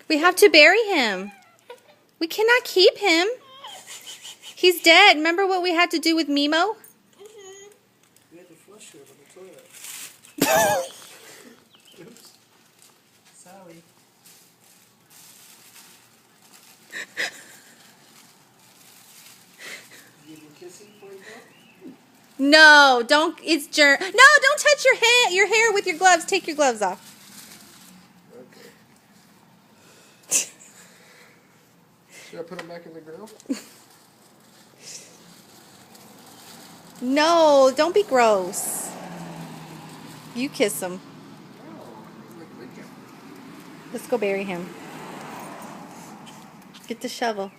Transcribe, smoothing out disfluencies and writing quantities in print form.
We have to bury him. We cannot keep him. He's dead. Remember what we had to do with Mimo? We had to flush him on the toilet. Oops. Sorry. You give kissing before you go? No, don't. It's germ. No, don't touch your hair with your gloves. Take your gloves off. Okay. Should I put him back in the grill? No, don't be gross. You kiss him. No. Like Lincoln. Let's go bury him. Get the shovel.